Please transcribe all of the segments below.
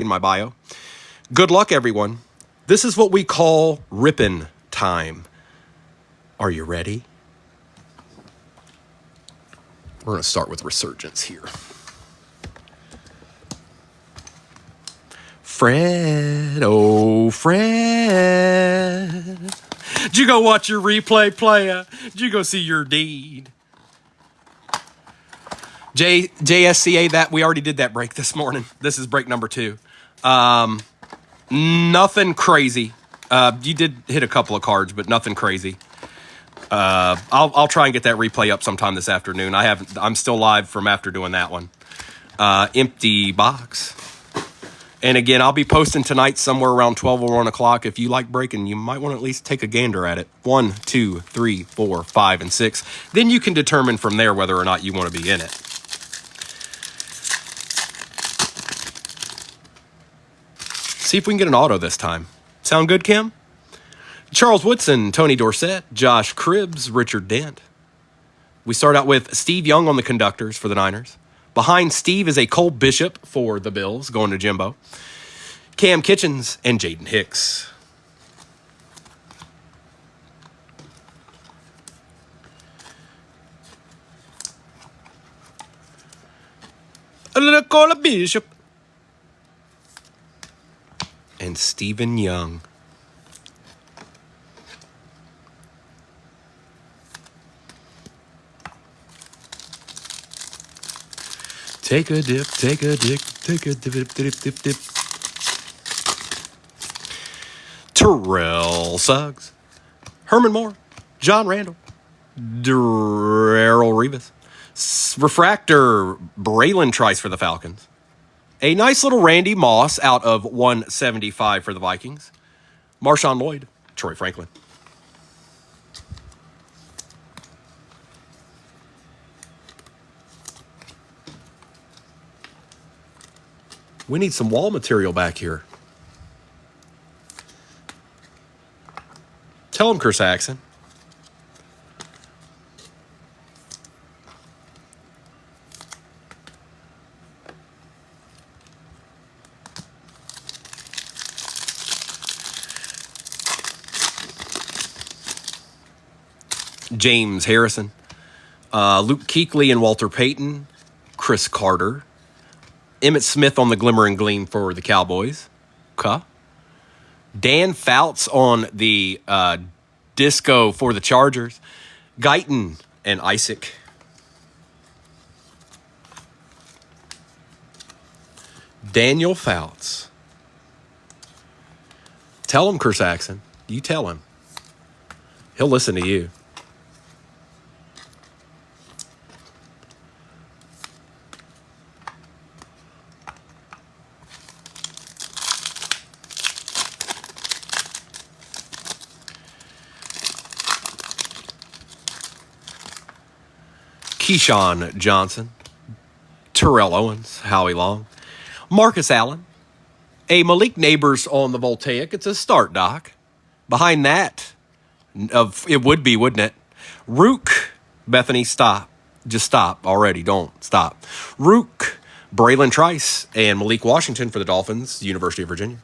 in my bio. Good luck, everyone. This is what we call rippin' time. Are you ready? We're going to start with Resurgence here. Fred, oh Fred, did you go watch your replay player? Did you go see your deed? JSCA, that we already did that break this morning. This is break number 2. Nothing crazy. You did hit a couple of cards, but nothing crazy. I'll try and get that replay up sometime this afternoon. I'm still live from after doing that one. Empty box. And again, I'll be posting tonight somewhere around 12 or 1 o'clock. If you like breaking, you might want to at least take a gander at it. 1, 2, 3, 4, 5, and 6. Then you can determine from there whether or not you want to be in it. See if we can get an auto this time. Sound good, Kim? Charles Woodson, Tony Dorsett, Josh Cribbs, Richard Dent. We start out with Steve Young on the conductors for the Niners. Behind Steve is a Cole Bishop for the Bills, going to Jimbo. Cam Kitchens and Jaden Hicks. A little Cole Bishop. And Stephen Young. Take a dip, take a dip, take a dip, dip, dip, dip. Terrell Suggs. Herman Moore. John Randall. Darrell Revis. Refractor Braylon Trice for the Falcons. A nice little Randy Moss out of 175 for the Vikings. Marshawn Lloyd. Troy Franklin. We need some wall material back here. Tell him, Chris Axon. James Harrison. Luke Kuechly and Walter Payton. Chris Carter. Emmitt Smith on the Glimmer and Gleam for the Cowboys. Okay. Dan Fouts on the Disco for the Chargers. Guyton and Isaac. Daniel Fouts. Tell him, Chris Axon. You tell him. He'll listen to you. Keyshawn Johnson, Terrell Owens, Howie Long, Marcus Allen, a Malik Neighbors on the Voltaic. It's a start, Doc. Behind that, it would be, wouldn't it? Rook, Bethany, stop. Just stop already. Don't stop. Rook, Braylon Trice, and Malik Washington for the Dolphins, University of Virginia.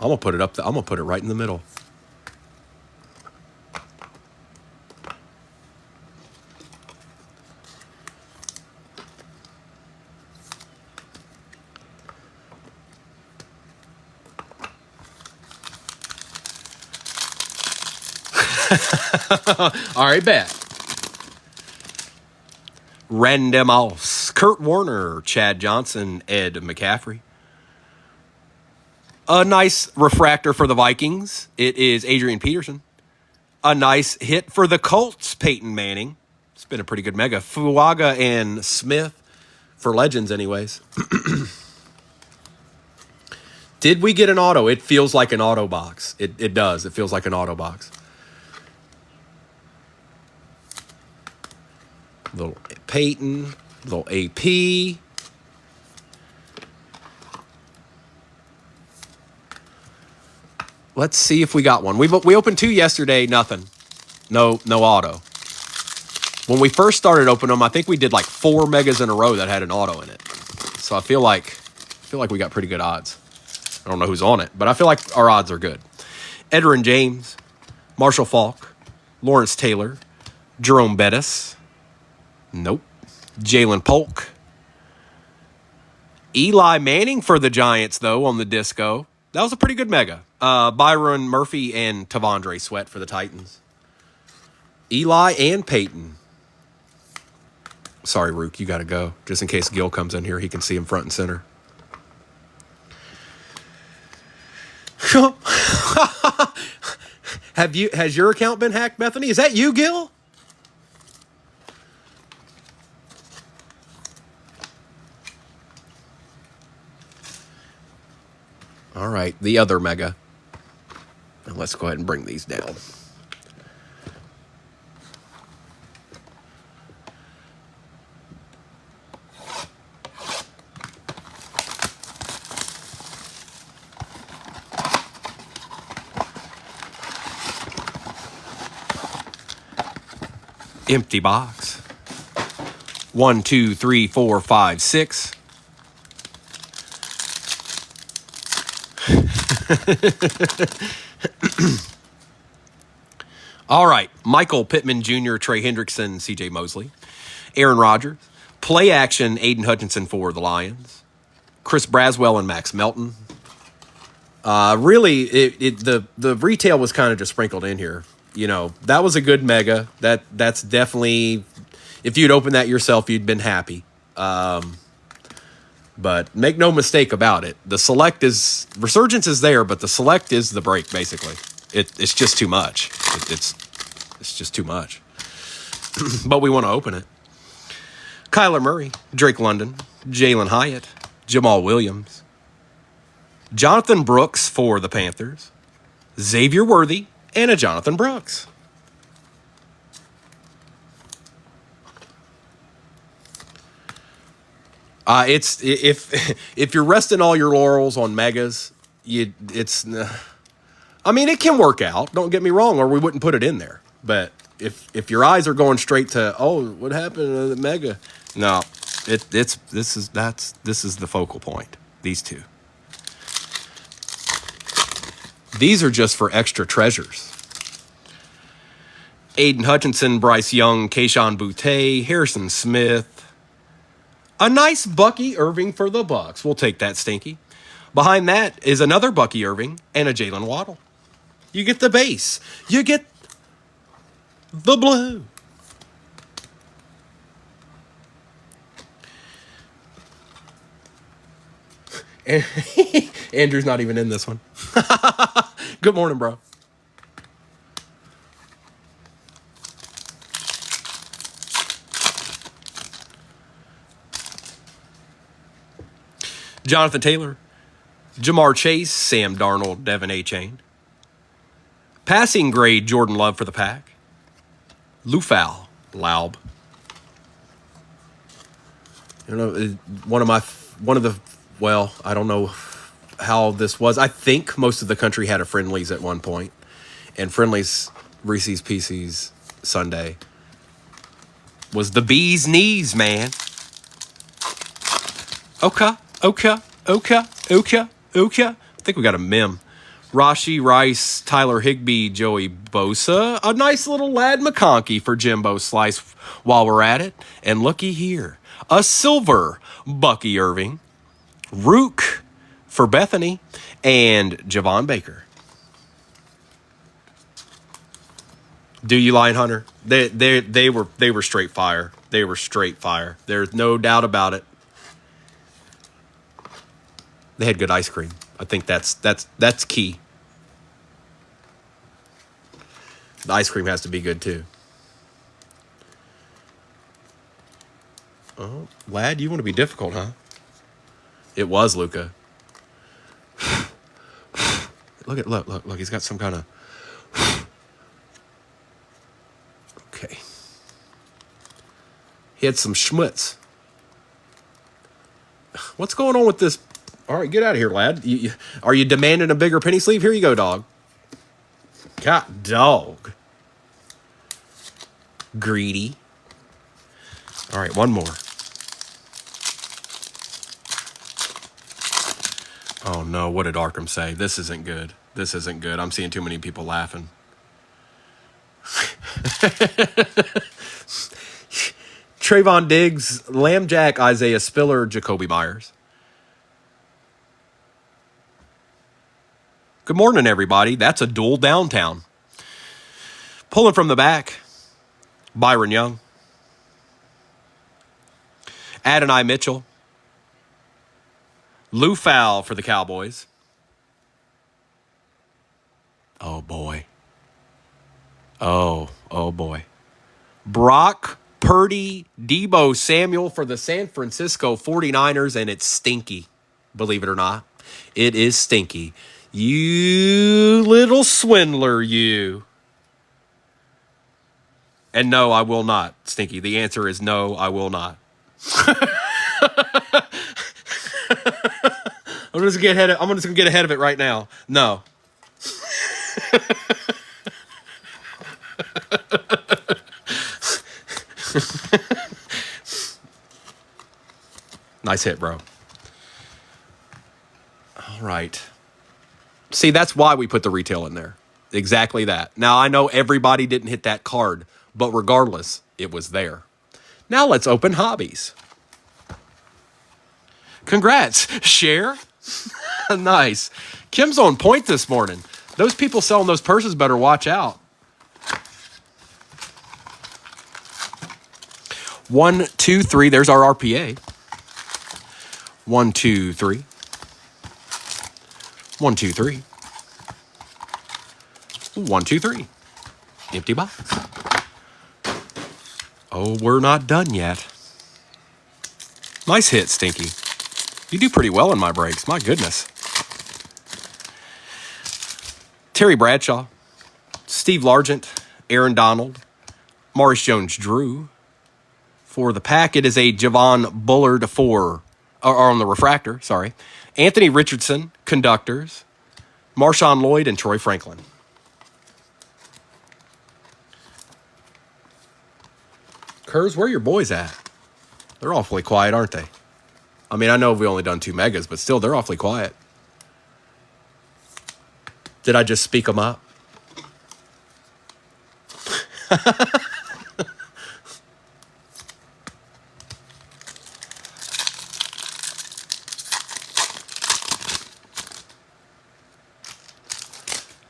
I'm going to put it up. I'm going to put it right in the middle. All right, bet. Randy Moss, Kurt Warner, Chad Johnson, Ed McCaffrey. A nice refractor for the Vikings. It is Adrian Peterson. A nice hit for the Colts, Peyton Manning. It's been a pretty good mega. Fuaga and Smith for Legends anyways. Did we get an auto? It feels like an auto box. It does. It feels like an auto box. Little Peyton, little AP. Let's see if we got one. We opened 2 yesterday, nothing. No auto. When we first started opening them, I think we did like 4 megas in a row that had an auto in it. So I feel like we got pretty good odds. I don't know who's on it, but I feel like our odds are good. Edgerrin James, Marshall Faulk, Lawrence Taylor, Jerome Bettis. Nope. Jalen Polk. Eli Manning for the Giants, though, on the disco. That was a pretty good mega. Byron Murphy and Tavondre Sweat for the Titans. Eli and Peyton. Sorry, Rook, you got to go. Just in case Gil comes in here, he can see him front and center. Has your account been hacked, Bethany? Is that you, Gil? All right, the other mega. And let's go ahead and bring these down. Empty box. 1, 2, 3, 4, 5, 6. All right. Michael Pittman Jr., Trey Hendrickson, CJ Mosley. Aaron Rodgers. Play action, Aiden Hutchinson for the Lions. Chris Braswell and Max Melton. Really, the retail was kind of just sprinkled in here. You know, that was a good mega. That's definitely, if you'd opened that yourself, you'd been happy. But make no mistake about it. The select is, Resurgence is there, but the select is the break, basically. It's just too much. It's just too much. But we want to open it. Kyler Murray, Drake London, Jalen Hyatt, Jamal Williams, Jonathan Brooks for the Panthers, Xavier Worthy, and a Jonathan Brooks. It's if you're resting all your laurels on megas, I mean, it can work out. Don't get me wrong, or we wouldn't put it in there. But if your eyes are going straight to, oh, what happened to the mega? No, this is the focal point. These two. These are just for extra treasures. Aiden Hutchinson, Bryce Young, Kayshon Boutte, Harrison Smith. A nice Bucky Irving for the Bucks. We'll take that, Stinky. Behind that is another Bucky Irving and a Jalen Waddle. You get the base. You get the blue. Andrew's not even in this one. Good morning, bro. Jonathan Taylor, Jamar Chase, Sam Darnold, Devin Achane. Passing grade, Jordan Love for the Pack. Laub. You know, well, I don't know how this was. I think most of the country had a Friendlies at one point. And Friendlies, Reese's Pieces Sunday was the bee's knees, man. Okay. I think we got a mem. Rashi Rice, Tyler Higbee, Joey Bosa. A nice little Lad McConkey for Jimbo Slice while we're at it. And looky here. A silver Bucky Irving. Rook for Bethany. And Javon Baker. Do you, Lion Hunter? They were straight fire. They were straight fire. There's no doubt about it. They had good ice cream. I think that's key. The ice cream has to be good too. Oh, Lad, you want to be difficult, huh? It was Luca. Look. He's got some kind of. Okay. He had some schmutz. What's going on with this? All right, get out of here, lad. Are you demanding a bigger penny sleeve? Here you go, dog. God, dog. Greedy. All right, one more. Oh, no. What did Arkham say? This isn't good. This isn't good. I'm seeing too many people laughing. Trayvon Diggs, Lambjack, Isaiah Spiller, Jacoby Myers. Good morning, everybody. That's a duel downtown. Pulling from the back, Byron Young. Adonai Mitchell. Lou Fowl for the Cowboys. Oh, boy. Oh, boy. Brock Purdy, Deebo Samuel for the San Francisco 49ers, and it's stinky, believe it or not. It is stinky. You little swindler, you. And no, I will not, Stinky. The answer is no, I will not. I'm just gonna get ahead of it right now. No. Nice hit, bro. All right. See, that's why we put the retail in there. Exactly that. Now, I know everybody didn't hit that card, but regardless, it was there. Now let's open hobbies. Congrats. Share. Nice. Kim's on point this morning. Those people selling those purses better watch out. 1, 2, 3. There's our RPA. 1, 2, 3. 1, 2, 3. 1, 2, 3. Empty box. Oh, we're not done yet. Nice hit, Stinky. You do pretty well in my breaks. My goodness. Terry Bradshaw. Steve Largent. Aaron Donald. Maurice Jones-Drew. For the pack, it is a Javon Bullard or on the refractor, sorry. Anthony Richardson, conductors. Marshawn Lloyd and Troy Franklin. Kurz, where are your boys at? They're awfully quiet, aren't they? I mean, I know we only done 2 megas, but still, they're awfully quiet. Did I just speak them up?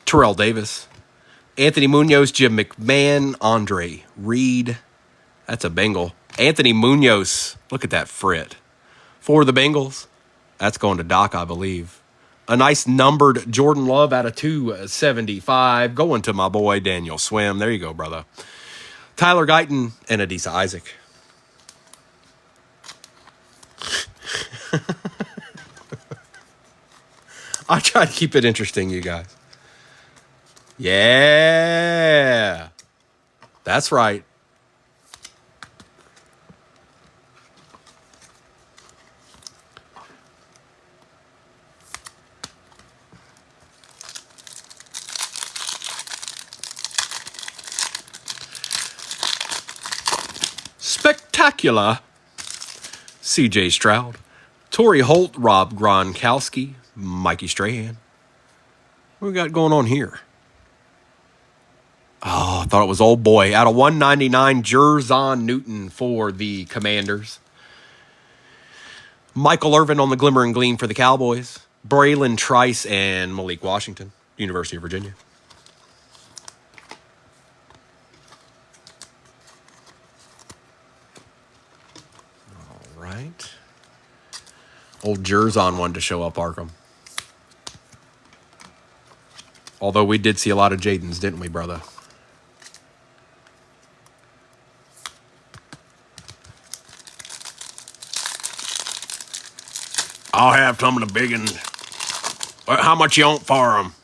Terrell Davis. Anthony Munoz, Jim McMahon, Andre Reed. That's a Bengal. Anthony Munoz. Look at that frit. For the Bengals. That's going to Doc, I believe. A nice numbered Jordan Love out of 275. Going to my boy Daniel Swim. There you go, brother. Tyler Guyton and Adisa Isaac. I try to keep it interesting, you guys. Yeah. That's right. Spectacular. CJ Stroud. Torrey Holt, Rob Gronkowski, Mikey Strahan. What we got going on here? Oh, I thought it was old boy. Out of 199, Jerzon Newton for the Commanders. Michael Irvin on the Glimmer and Gleam for the Cowboys. Braylon Trice and Malik Washington, University of Virginia. All right. Old Jerzon wanted to show up, Arkham. Although we did see a lot of Jadens, didn't we, brother? I'll have some of the big ones. How much you want for them?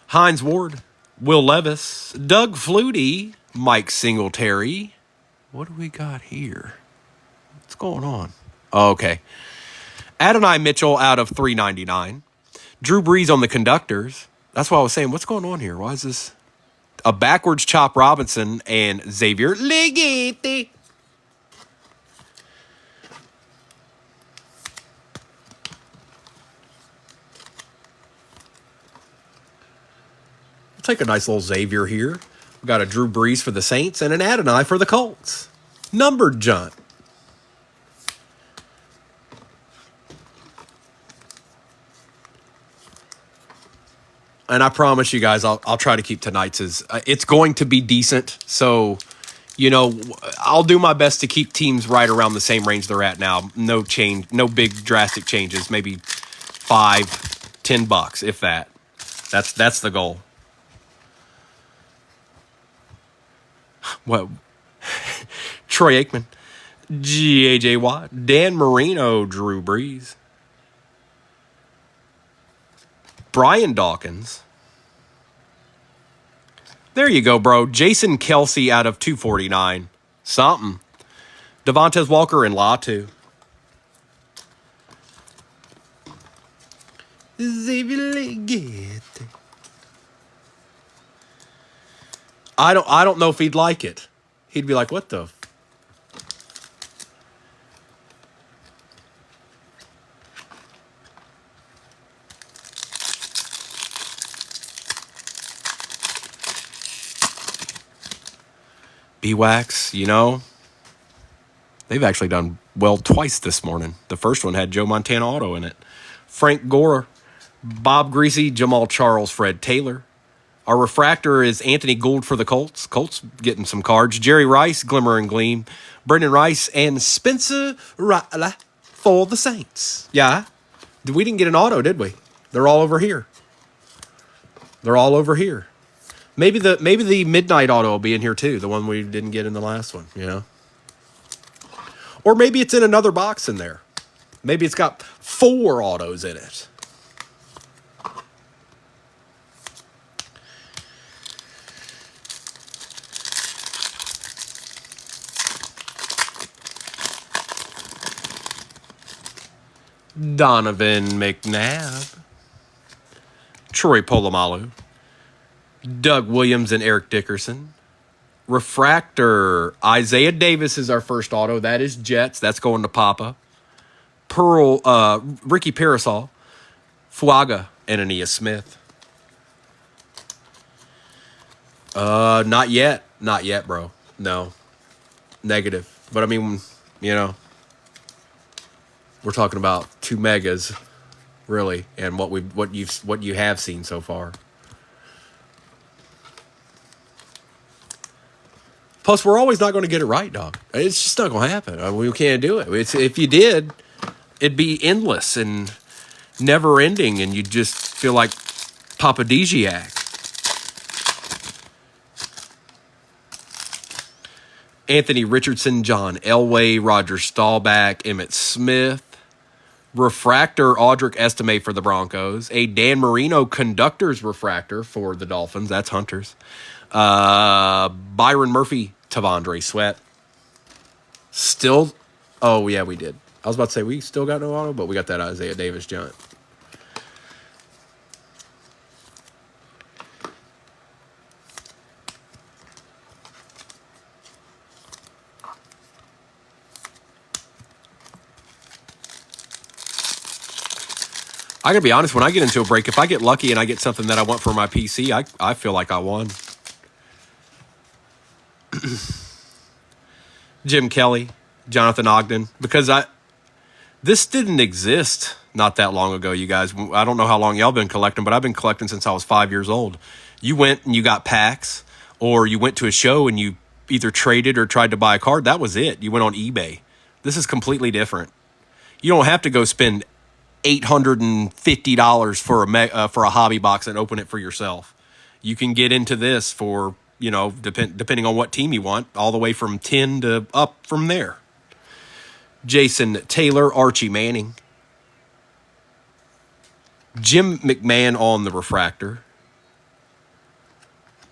Hines Ward, Will Levis, Doug Flutie, Mike Singletary. What do we got here? What's going on? Oh, okay. Adonai Mitchell out of 399. Drew Brees on the conductors. That's why I was saying, what's going on here? Why is this? a backwards Chop Robinson, and Xavier Legate. We'll take a nice little Xavier here. We got a Drew Brees for the Saints and an Adonai for the Colts. Numbered Junt. And I promise you guys, I'll try to keep tonight's it's going to be decent. So, you know, I'll do my best to keep teams right around the same range they're at now. No change, no big drastic changes. Maybe $5-10, if that. That's the goal. What? Troy Aikman, G.A.J. Watt, Dan Marino, Drew Brees. Brian Dawkins. There you go, bro. Jason Kelsey out of 249. Something. Devontae Walker and Latu. I don't know if he'd like it. He'd be like, what the? B-Wax, you know, they've actually done well twice this morning. The first one had Joe Montana Auto in it. Frank Gore, Bob Greasy, Jamal Charles, Fred Taylor. Our refractor is Anthony Gould for the Colts. Colts getting some cards. Jerry Rice, Glimmer and Gleam. Brendan Rice and Spencer Rattler for the Saints. Yeah, we didn't get an auto, did we? They're all over here. They're all over here. Maybe the midnight auto will be in here too, the one we didn't get in the last one, you know? Or maybe it's in another box in there. Maybe it's got 4 autos in it. Donovan McNabb. Troy Polamalu. Doug Williams and Eric Dickerson. Refractor, Isaiah Davis is our first auto. That is Jets. That's going to Papa. Ricky Parasol. Fuaga and Aeneas Smith. Not yet. Not yet, bro. No. Negative. But I mean, you know, we're talking about 2 megas, really, and what you have seen so far. Plus, we're always not going to get it right, dog. It's just not going to happen. I mean, we can't do it. If you did, it'd be endless and never-ending, and you'd just feel like Papadisiak. Anthony Richardson, John Elway, Roger Staubach, Emmitt Smith. Refractor, Audric Estime for the Broncos. A Dan Marino Conductor's Refractor for the Dolphins. That's Hunter's. Byron Murphy, Tavondre Sweat. Still, oh yeah, we did. I was about to say we still got no auto, but we got that Isaiah Davis Giant. I gotta be honest, when I get into a break, if I get lucky and I get something that I want for my PC, I feel like I won. Jim Kelly, Jonathan Ogden, because this didn't exist not that long ago, you guys. I don't know how long y'all been collecting, but I've been collecting since I was 5 years old. You went and you got packs, or you went to a show and you either traded or tried to buy a card. That was it. You went on eBay. This is completely different. You don't have to go spend $850 for a hobby box and open it for yourself. You can get into this for, you know, depending on what team you want, all the way from 10 to up from there. Jason Taylor, Archie Manning. Jim McMahon on the refractor.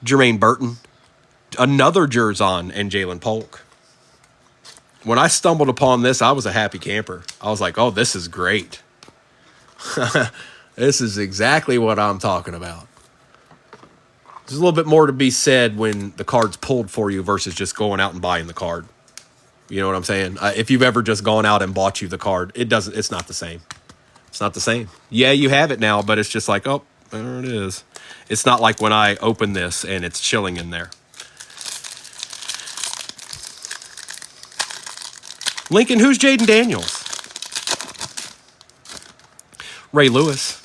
Jermaine Burton. Another Jerzon and Jalen Polk. When I stumbled upon this, I was a happy camper. I was like, oh, this is great. This is exactly what I'm talking about. There's a little bit more to be said when the card's pulled for you versus just going out and buying the card. You know what I'm saying? If you've ever just gone out and bought you the card, it's not the same. It's not the same. Yeah, you have it now, but it's just like, oh, there it is. It's not like when I open this and it's chilling in there. Lincoln, who's Jaden Daniels? Ray Lewis.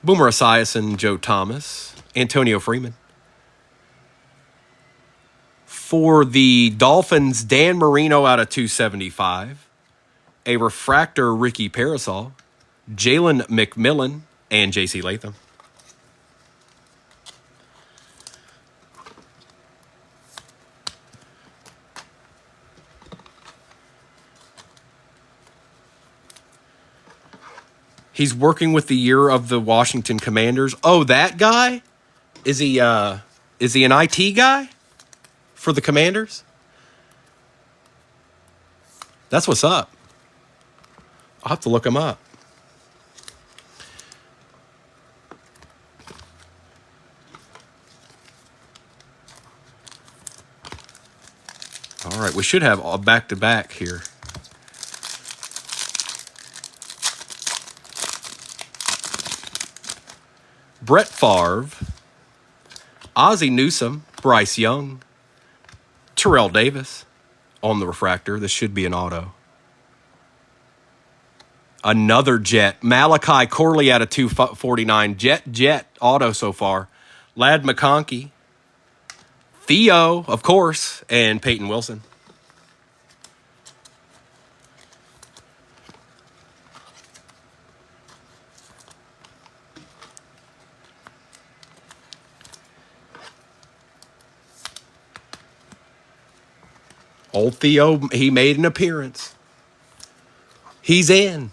Boomer Esiason, Joe Thomas. Antonio Freeman. For the Dolphins, Dan Marino out of 275. A refractor, Ricky Parasol. Jalen McMillan and J.C. Latham. He's working with the year of the Washington Commanders. Oh, that guy? Is he an IT guy for the Commanders? That's what's up. I'll have to look him up. All right, we should have a back-to-back here. Brett Favre, Ozzie Newsome, Bryce Young, Terrell Davis on the refractor. This should be an auto. Another Jet. Malachi Corley out of 249. Jet auto so far. Ladd McConkey. Theo, of course, and Peyton Wilson. Old Theo, he made an appearance. He's in.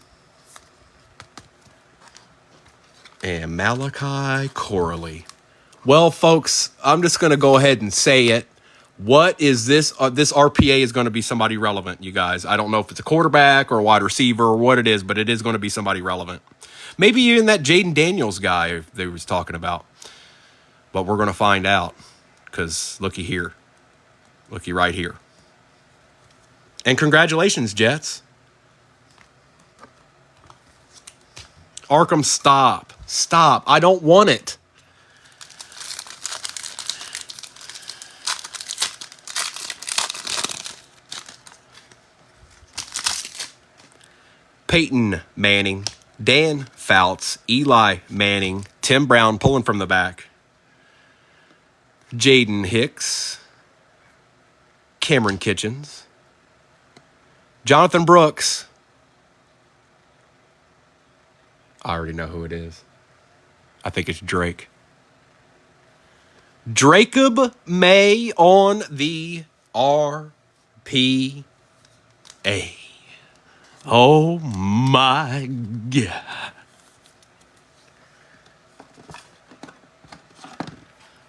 And Malachi Corley. Well, folks, I'm just going to go ahead and say it. What is this? This RPA is going to be somebody relevant, you guys. I don't know if it's a quarterback or a wide receiver or what it is, but it is going to be somebody relevant. Maybe even that Jaden Daniels guy they was talking about. But we're going to find out because looky here. Looky right here. And congratulations, Jets. Arkham, stop. Stop. I don't want it. Peyton Manning, Dan Fouts, Eli Manning, Tim Brown pulling from the back, Jaden Hicks, Cameron Kitchens, Jonathan Brooks. I already know who it is. I think it's Drake. Jacob May on the RPA. Oh my God.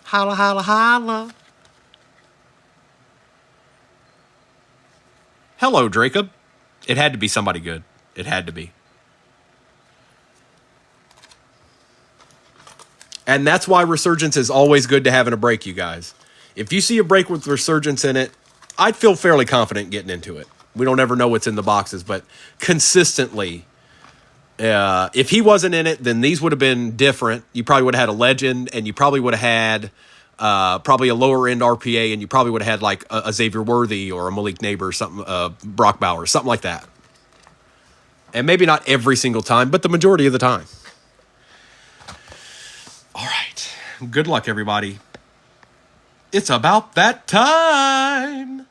Holla, holla, holla. Hello, Jacob. It had to be somebody good. It had to be. And that's why Resurgence is always good to have in a break, you guys. If you see a break with Resurgence in it, I'd feel fairly confident getting into it. We don't ever know what's in the boxes, but consistently, if he wasn't in it, then these would have been different. You probably would have had a legend, and you probably would have had probably a lower-end RPA, and you probably would have had like a Xavier Worthy or a Malik Neighbor or something, Brock Bowers, something like that. And maybe not every single time, but the majority of the time. All right. Good luck, everybody. It's about that time.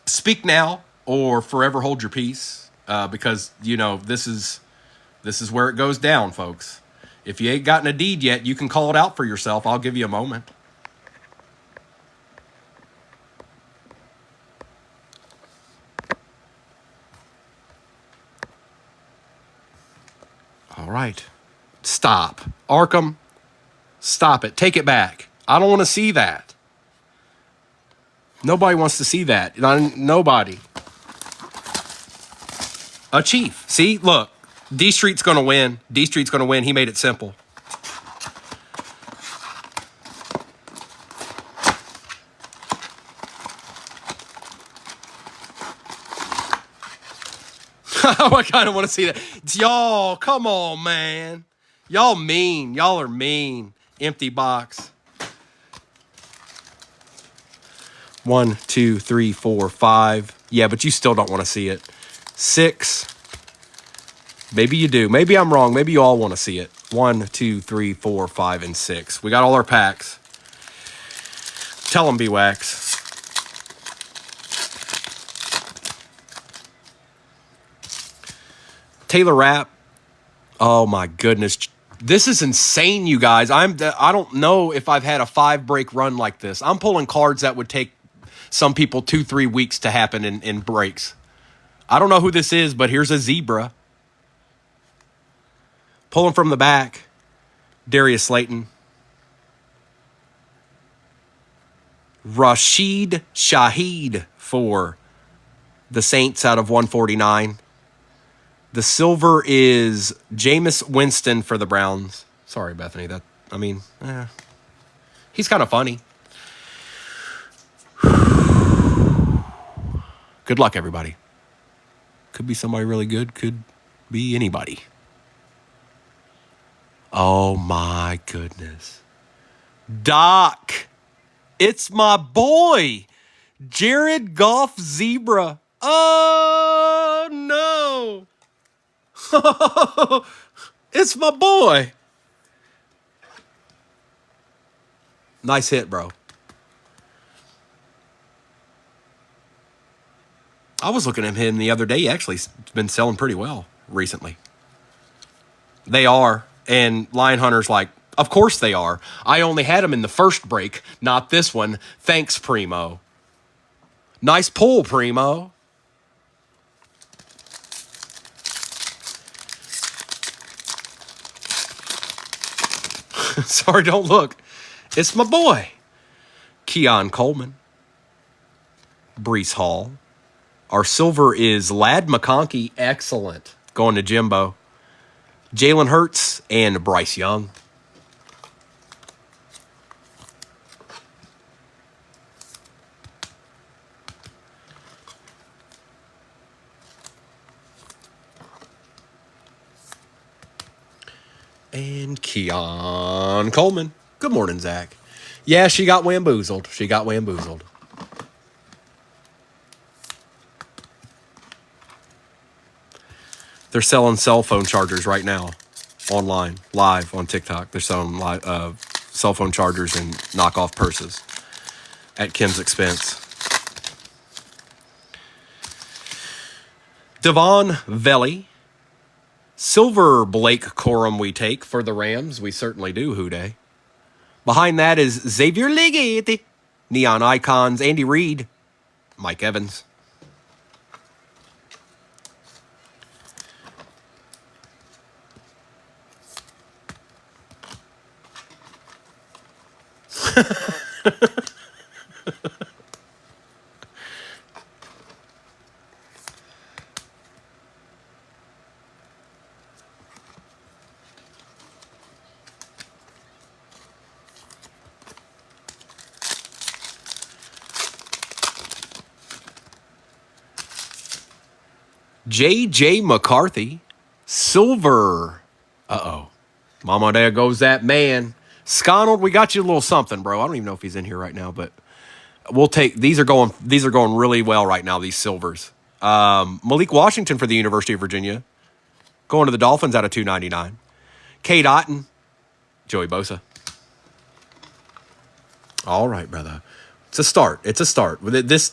Speak now or forever hold your peace, because, you know, this is where it goes down, folks. If you ain't gotten a deed yet, you can call it out for yourself. I'll give you a moment. All right. Stop. Arkham, stop it. Take it back. I don't want to see that. Nobody wants to see that. Nobody. A Chief. See, look. D Street's going to win. D Street's going to win. He made it simple. I kind of want to see that. Y'all, come on, man. Y'all mean. Y'all are mean. Empty box. 1, 2, 3, 4, 5. Yeah, but you still don't want to see it. 6. Maybe you do. Maybe I'm wrong. Maybe you all want to see it. 1, 2, 3, 4, 5, and 6. We got all our packs. Tell them, B-Wax. Taylor Rapp. Oh my goodness. This is insane, you guys. I don't know if I've had a 5-break run like this. I'm pulling cards that would take some people 2-3 weeks to happen in breaks. I don't know who this is, but here's a zebra. Pulling from the back. Darius Slayton. Rashid Shaheed for the Saints out of 149. The silver is Jameis Winston for the Browns. Sorry, Bethany. He's kind of funny. Good luck, everybody. Could be somebody really good. Could be anybody. Oh, my goodness. Doc. It's my boy. Jared Goff Zebra. Oh, no. It's my boy. Nice hit, bro. I was looking at him the other day. He actually has been selling pretty well recently. They are. And Lion Hunter's like, of course they are. I only had him in the first break, not this one. Thanks, Primo. Nice pull, Primo. Sorry, don't look. It's my boy. Keon Coleman. Breece Hall. Our silver is Ladd McConkey. Excellent. Going to Jimbo. Jalen Hurts and Bryce Young. And Keon Coleman. Good morning, Zach. Yeah, she got wamboozled. They're selling cell phone chargers right now. Online. Live on TikTok. They're selling cell phone chargers and knockoff purses. At Kim's expense. Devon Velli. Silver Blake Corum we take for the Rams. We certainly do, Houday. Behind that is Xavier Legate. Neon Icons, Andy Reid. Mike Evans. J.J. McCarthy. Silver. Uh-oh. Mama, there goes that man. Sconald, we got you a little something, bro. I don't even know if he's in here right now, but we'll take these are going really well right now, these silvers. Malik Washington for the University of Virginia. Going to the Dolphins out of 299. Cade Otton. Joey Bosa. All right, brother. It's a start. This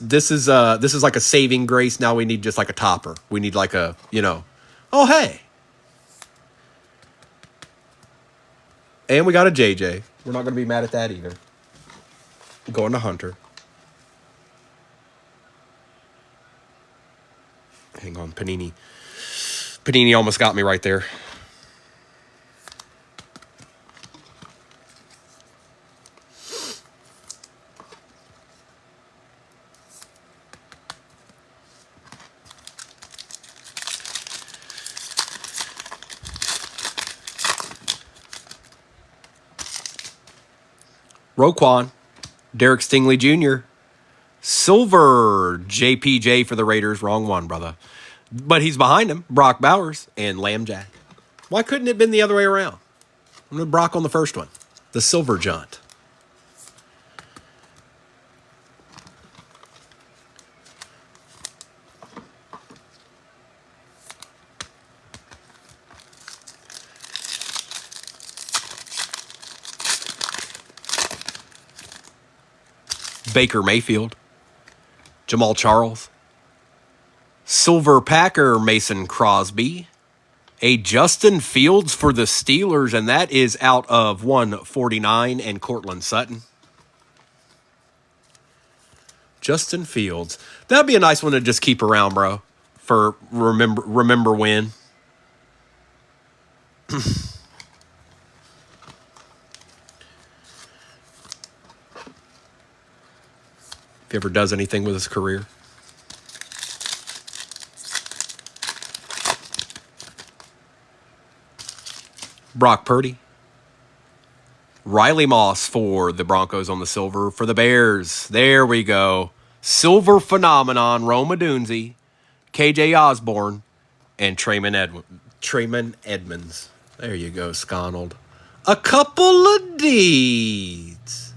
is like a saving grace. Now we need just like a topper. We need like a, oh, hey. And we got a JJ. We're not going to be mad at that either. Going to Hunter. Hang on, Panini. Panini almost got me right there. Roquan, Derek Stingley Jr., Silver JPJ for the Raiders. Wrong one, brother. But he's behind him, Brock Bowers and Lamb Jack. Why couldn't it have been the other way around? I'm going to Brock on the first one. The Silver Jaunt. Baker Mayfield. Jamal Charles. Silver Packer Mason Crosby. A Justin Fields for the Steelers, and that is out of 149 and Cortland Sutton. Justin Fields. That'd be a nice one to just keep around, bro. For remember when. If he ever does anything with his career. Brock Purdy. Riley Moss for the Broncos on the silver. For the Bears, there we go. Silver phenomenon, Rome Odunze, KJ Osborne, and Trayman Edmonds. There you go, Sconald. A couple of deeds.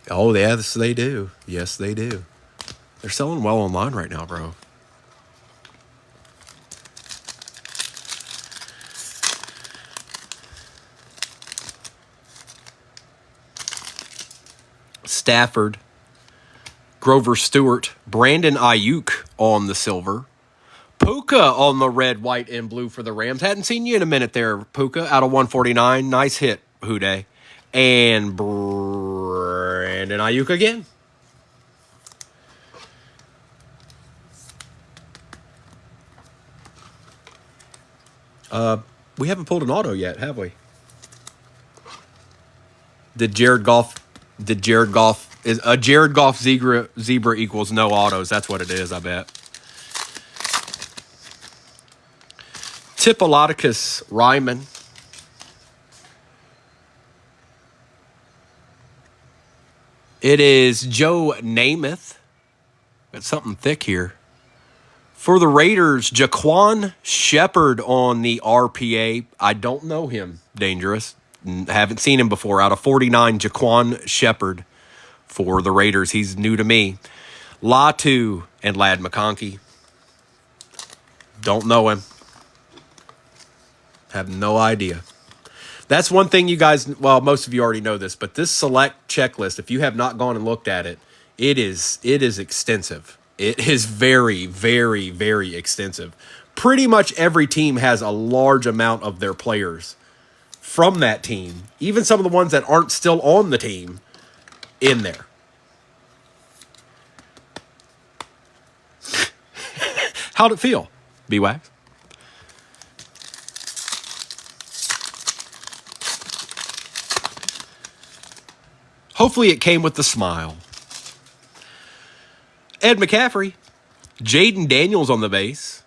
Oh, yes, they do. Yes, they do. They're selling well online right now, bro. Stafford, Grover Stewart, Brandon Ayuk on the silver. Puka on the red, white, and blue for the Rams. Hadn't seen you in a minute there, Puka, out of 149. Nice hit, Houday. And Brandon Ayuk again. We haven't pulled an auto yet, have we? Did Jared Goff is a Jared Goff zebra equals no autos? That's what it is, I bet. Tipolodicus Ryman. It is Joe Namath. Got something thick here. For the Raiders, Jaquan Shepard on the RPA. I don't know him. Dangerous. Haven't seen him before. Out of 49, Jaquan Shepard for the Raiders. He's new to me. Latu and Ladd McConkey. Don't know him. Have no idea. That's one thing you guys, well, most of you already know this, but this select checklist, if you have not gone and looked at it, it is extensive. It is very, very, very extensive. Pretty much every team has a large amount of their players from that team, even some of the ones that aren't still on the team, in there. How'd it feel, B-Wax? Hopefully it came with the smile. Ed McCaffrey, Jaden Daniels on the base,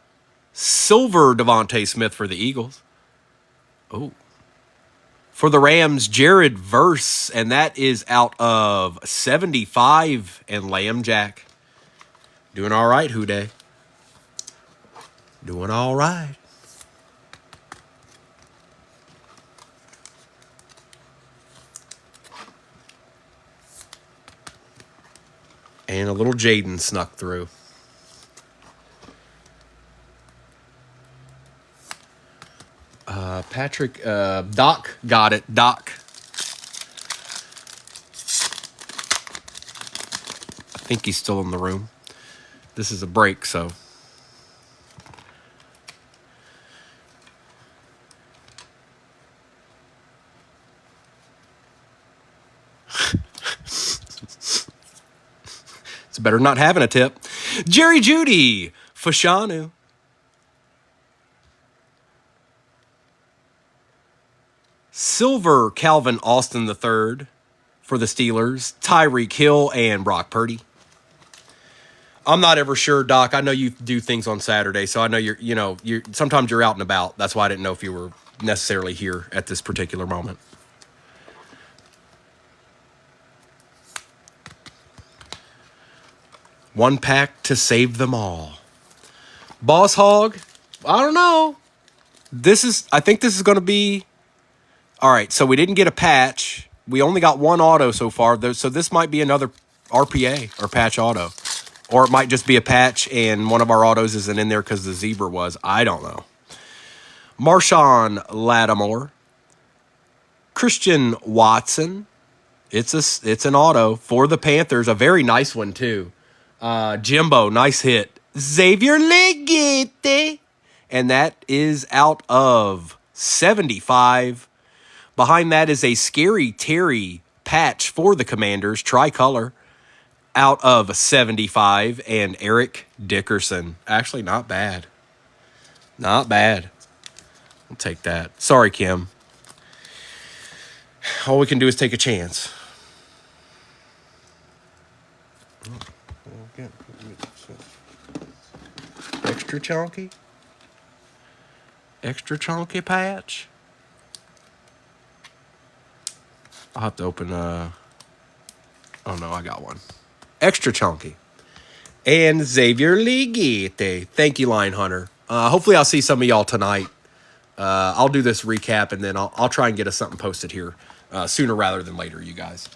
silver Devontae Smith for the Eagles. Oh. For the Rams, Jared Verse, and that is out of 75, and Lamb Jack. Doing all right, Houday. Doing all right. And a little Jaden snuck through. Patrick, Doc got it. Doc. I think he's still in the room. This is a break, so. It's better not having a tip. Jerry Jeudy, Fashanu. Silver Calvin Austin III for the Steelers. Tyreek Hill and Brock Purdy. I'm not ever sure, Doc. I know you do things on Saturday, so I know you're sometimes you're out and about. That's why I didn't know if you were necessarily here at this particular moment. One pack to save them all. Boss Hog, I don't know. I think this is going to be, all right, so we didn't get a patch. We only got one auto so far, so this might be another RPA or patch auto. Or it might just be a patch and one of our autos isn't in there because the zebra was. I don't know. Marshawn Lattimore. Christian Watson. It's an auto for the Panthers. A very nice one, too. Jimbo, nice hit. Xavier Legate. And that is out of 75. Behind that is a Scary Terry patch for the Commanders, tricolor, out of 75. And Eric Dickerson. Actually, not bad. Not bad. I'll take that. Sorry, Kim. All we can do is take a chance. Extra chunky? Extra chunky patch? I'll have to open oh no, I got one. Extra chunky. And Xavier Legate. Thank you, Line Hunter. Hopefully I'll see some of y'all tonight. I'll do this recap and then I'll try and get us something posted here sooner rather than later, you guys.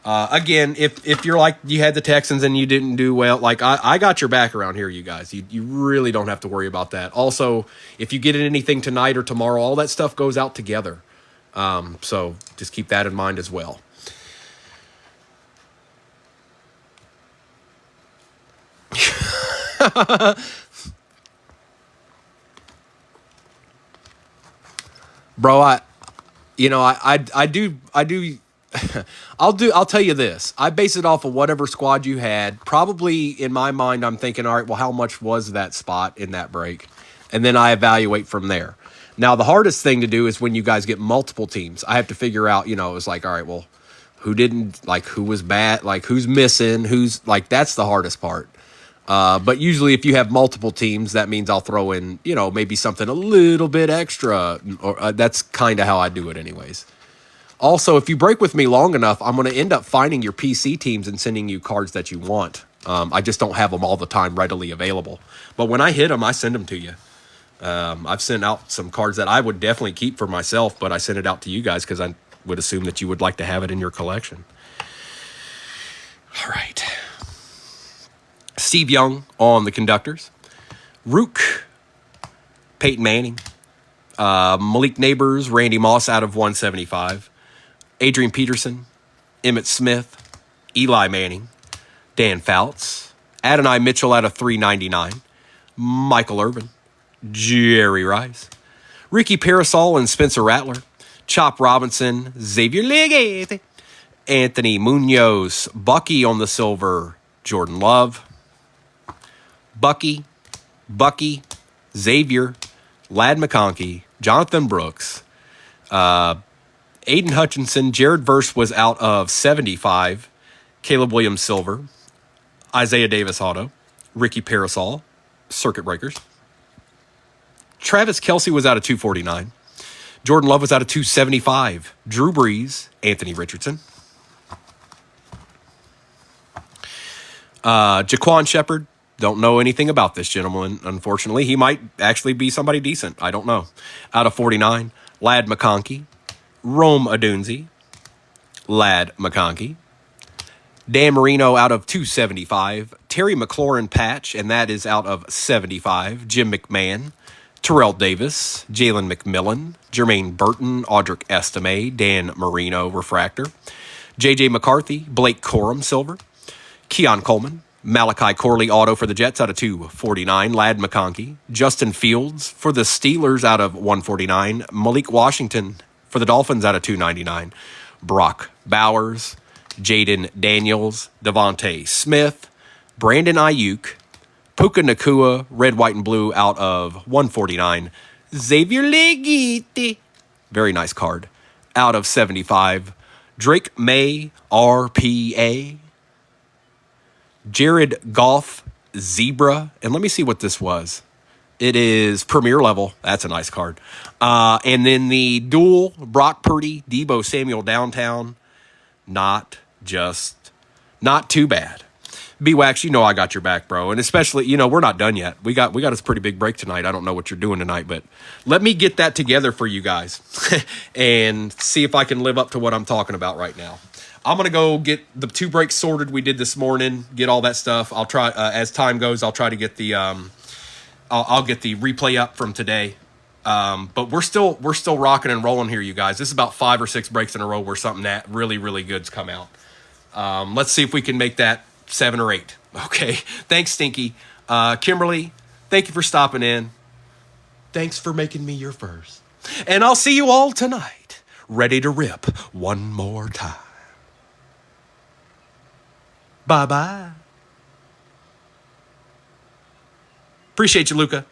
Again, if you're like you had the Texans and you didn't do well, like I got your back around here, you guys. You really don't have to worry about that. Also, if you get anything tonight or tomorrow, all that stuff goes out together. So just keep that in mind as well. Bro, I do I'll tell you this. I base it off of whatever squad you had. Probably in my mind, I'm thinking, all right, well, how much was that spot in that break? And then I evaluate from there. Now, the hardest thing to do is when you guys get multiple teams. I have to figure out, it's like, all right, well, who was bad, like who's missing, that's the hardest part. But usually if you have multiple teams, that means I'll throw in, maybe something a little bit extra. Or that's kind of how I do it anyways. Also, if you break with me long enough, I'm going to end up finding your PC teams and sending you cards that you want. I just don't have them all the time readily available. But when I hit them, I send them to you. I've sent out some cards that I would definitely keep for myself, but I sent it out to you guys because I would assume that you would like to have it in your collection. All right. Steve Young on the conductors. Rook, Peyton Manning, Malik Neighbors, Randy Moss out of 175. Adrian Peterson, Emmitt Smith, Eli Manning, Dan Fouts, Adonai Mitchell out of 399, Michael Irvin, Jerry Rice, Ricky Parasol and Spencer Rattler, Chop Robinson, Xavier Legate, Anthony Munoz, Bucky on the silver, Jordan Love, Bucky, Xavier, Ladd McConkey, Jonathan Brooks, Aiden Hutchinson, Jared Verse was out of 75, Caleb Williams Silver, Isaiah Davis Auto, Ricky Parasol, Circuit Breakers, Travis Kelce was out of 249, Jordan Love was out of 275, Drew Brees, Anthony Richardson, Jaquan Shepard, don't know anything about this gentleman, unfortunately. He might actually be somebody decent. I don't know. Out of 49, Ladd McConkey, Rome Odunze, Ladd McConkey, Dan Marino out of 275, Terry McLaurin patch, and that is out of 75, Jim McMahon, Terrell Davis, Jalen McMillan, Jermaine Burton, Audric Estime, Dan Marino refractor, J.J. McCarthy, Blake Corum silver, Keon Coleman, Malachi Corley auto for the Jets out of 249, Ladd McConkey, Justin Fields for the Steelers out of 149, Malik Washington for the Dolphins out of 299, Brock Bowers, Jaden Daniels, Devontae Smith, Brandon Ayuk, Puka Nakua, red, white, and blue out of 149, Xavier Legate, very nice card, out of 75, Drake May, RPA, Jared Goff, Zebra, and let me see what this was. It is Premier level. That's a nice card. And then the dual Brock Purdy, Debo Samuel downtown. Not too bad. B-Wax, you know I got your back, bro. And especially, you know, we're not done yet. We got us a pretty big break tonight. I don't know what you're doing tonight, but let me get that together for you guys and see if I can live up to what I'm talking about right now. I'm going to go get the 2 breaks sorted we did this morning, get all that stuff. I'll try, as time goes, I'll try to get the, I'll get the replay up from today. But we're still rocking and rolling here, you guys. This is about 5 or 6 breaks in a row where something that really, really good's come out. Let's see if we can make that 7 or 8. Okay. Thanks, Stinky. Kimberly, thank you for stopping in. Thanks for making me your first. And I'll see you all tonight, ready to rip one more time. Bye-bye. Appreciate you, Luca.